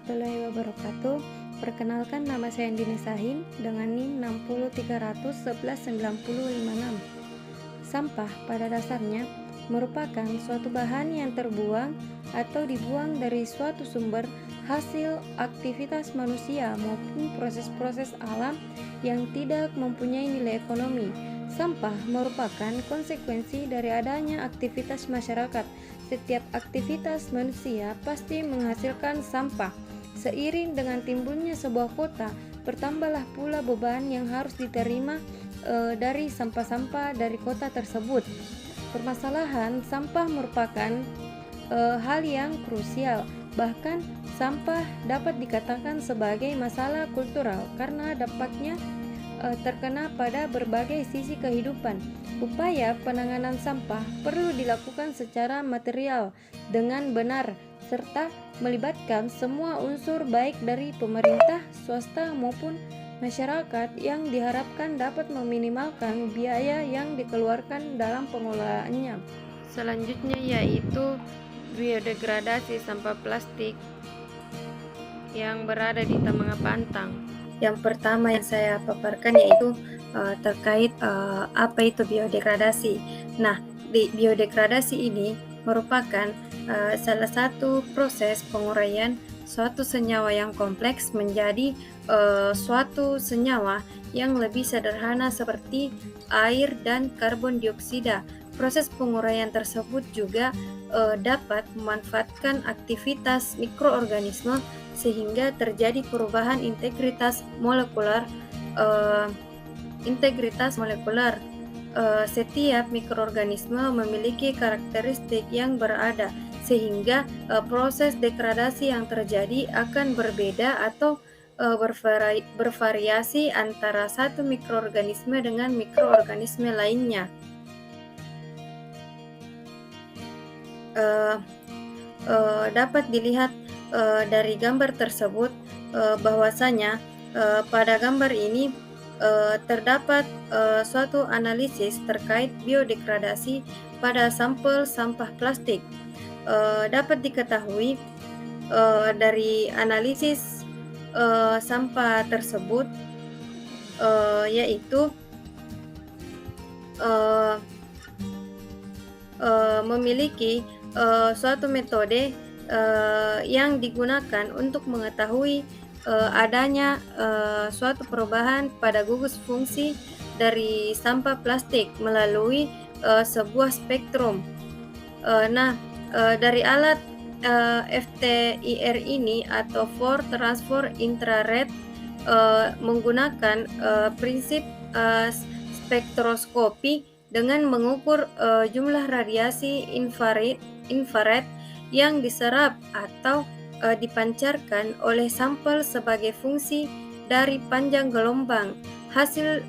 warahmatullahi wabarakatuh. Perkenalkan, nama saya Andini Sahin dengan NIM 603111956. Sampah pada dasarnya merupakan suatu bahan yang terbuang atau dibuang dari suatu sumber hasil aktivitas manusia maupun proses-proses alam yang tidak mempunyai nilai ekonomi. Sampah merupakan konsekuensi dari adanya aktivitas masyarakat. Setiap aktivitas manusia pasti menghasilkan sampah. Seiring dengan timbulnya sebuah kota, bertambahlah pula beban yang harus diterima dari sampah-sampah dari kota tersebut. Permasalahan sampah merupakan hal yang krusial. Bahkan sampah dapat dikatakan sebagai masalah kultural karena dampaknya terkena pada berbagai sisi kehidupan. Upaya penanganan sampah perlu dilakukan secara material dengan benar serta melibatkan semua unsur baik dari pemerintah, swasta maupun masyarakat yang diharapkan dapat meminimalkan biaya yang dikeluarkan dalam pengelolaannya. Selanjutnya yaitu biodegradasi sampah plastik yang berada di Tamanga Pantang. Yang pertama yang saya paparkan yaitu terkait apa itu biodegradasi. Nah, biodegradasi ini merupakan salah satu proses penguraian suatu senyawa yang kompleks menjadi suatu senyawa yang lebih sederhana seperti air dan karbon dioksida. Proses penguraian tersebut juga dapat memanfaatkan aktivitas mikroorganisme sehingga terjadi perubahan integritas molekular. Setiap mikroorganisme memiliki karakteristik yang berada, sehingga proses degradasi yang terjadi akan berbeda atau bervariasi antara satu mikroorganisme dengan mikroorganisme lainnya. Dapat dilihat dari gambar tersebut bahwasanya pada gambar ini terdapat suatu analisis terkait biodegradasi pada sampel sampah plastik. Dapat diketahui dari analisis sampah tersebut yaitu memiliki suatu metode yang digunakan untuk mengetahui adanya suatu perubahan pada gugus fungsi dari sampah plastik melalui sebuah spektrum. Dari alat FTIR ini atau for transfer infrared menggunakan prinsip spektroskopi dengan mengukur jumlah radiasi infrared yang diserap atau dipancarkan oleh sampel sebagai fungsi dari panjang gelombang. Hasil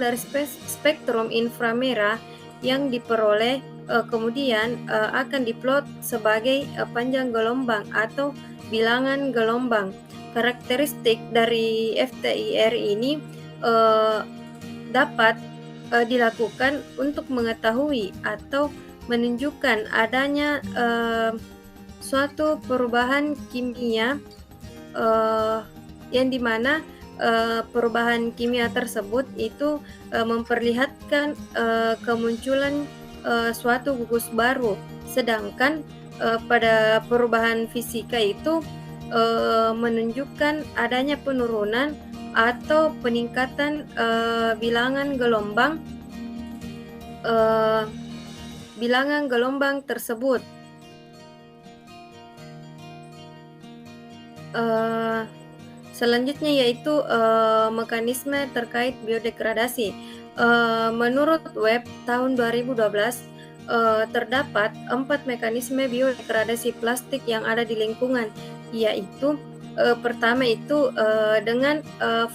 dari spektrum inframerah yang diperoleh kemudian akan diplot sebagai panjang gelombang atau bilangan gelombang. Karakteristik dari FTIR ini dapat dilakukan untuk mengetahui atau menunjukkan adanya suatu perubahan kimia yang dimana perubahan kimia tersebut itu memperlihatkan kemunculan suatu gugus baru, sedangkan pada perubahan fisika itu menunjukkan adanya penurunan atau peningkatan bilangan gelombang tersebut. Selanjutnya yaitu mekanisme terkait biodegradasi. Menurut web tahun 2012 terdapat 4 mekanisme biodegradasi plastik yang ada di lingkungan, yaitu pertama itu dengan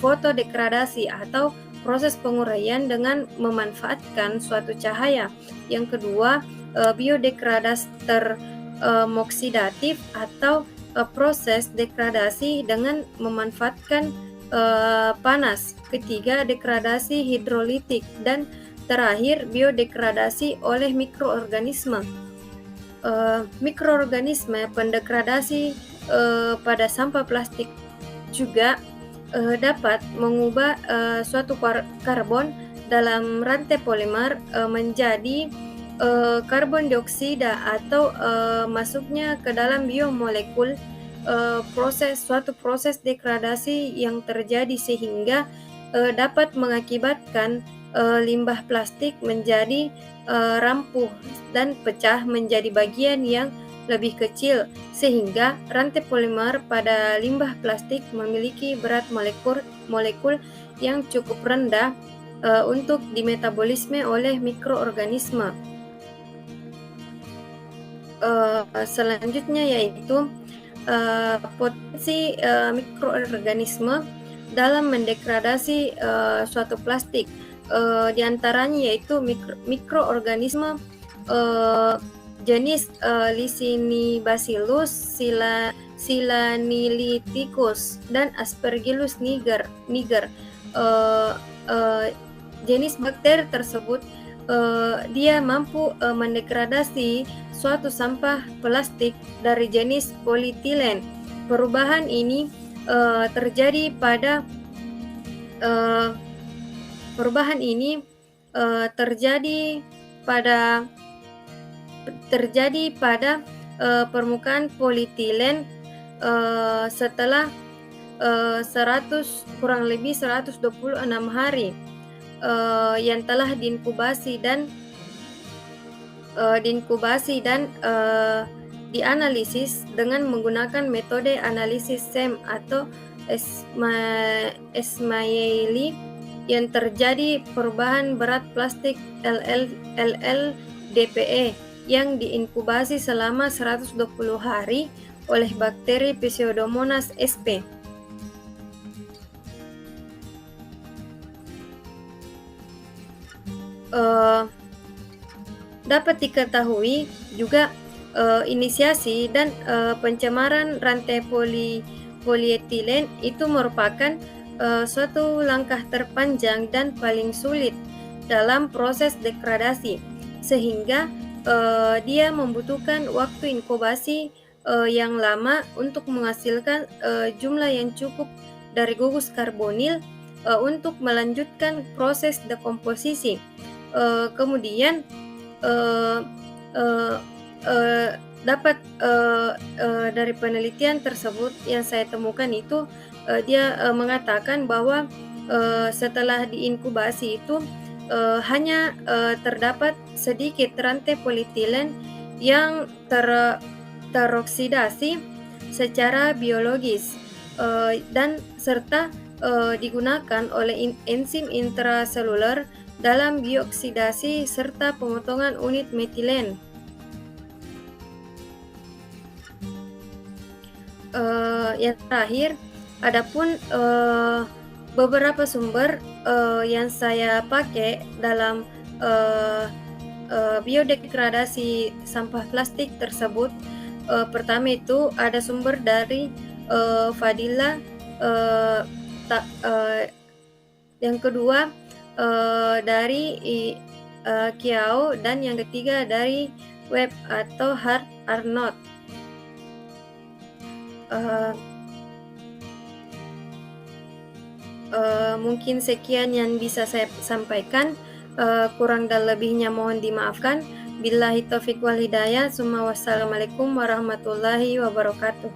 fotodegradasi atau proses penguraian dengan memanfaatkan suatu cahaya. Yang kedua, biodegradasi termoksidatif atau proses degradasi dengan memanfaatkan panas. Ketiga, degradasi hidrolitik, dan terakhir biodegradasi oleh mikroorganisme. mikroorganisme pendegradasi pada sampah plastik juga dapat mengubah suatu karbon dalam rantai polimer menjadi karbon dioksida atau masuknya ke dalam biomolekul suatu proses degradasi yang terjadi sehingga dapat mengakibatkan limbah plastik menjadi rampuh dan pecah menjadi bagian yang lebih kecil sehingga rantai polimer pada limbah plastik memiliki berat molekul yang cukup rendah untuk dimetabolisme oleh mikroorganisme. Selanjutnya yaitu potensi mikroorganisme dalam mendegradasi suatu plastik. Di antaranya yaitu mikroorganisme jenis Lisinibacillus silaniliticus dan Aspergillus niger. Jenis bakteri tersebut dia mampu mendegradasi suatu sampah plastik dari jenis polietilen. Perubahan ini terjadi pada permukaan polietilen setelah kurang lebih 126 hari yang telah diinkubasi dan dianalisis dengan menggunakan metode analisis SEM atau Esmaili yang terjadi perubahan berat plastik LLDPE yang diinkubasi selama 120 hari oleh bakteri Pseudomonas sp. Dapat diketahui juga inisiasi dan pencemaran rantai polietilen itu merupakan suatu langkah terpanjang dan paling sulit dalam proses degradasi sehingga dia membutuhkan waktu inkubasi yang lama untuk menghasilkan jumlah yang cukup dari gugus karbonil untuk melanjutkan proses dekomposisi. Kemudian dapat dari penelitian tersebut yang saya temukan itu dia mengatakan bahwa setelah diinkubasi itu hanya terdapat sedikit rantai polietilen yang teroksidasi secara biologis dan serta digunakan oleh enzim intraseluler dalam bioksidasi serta pemotongan unit metilen. Yang terakhir, adapun beberapa sumber yang saya pakai dalam biodegradasi sampah plastik tersebut. Pertama itu ada sumber dari Fadila, yang kedua dari Kiao, dan yang ketiga dari Webb atau Hart Arnott. Mungkin sekian yang bisa saya sampaikan. Kurang dan lebihnya mohon dimaafkan. Billahi taufiq wal hidayah. Wassalamualaikum warahmatullahi wabarakatuh.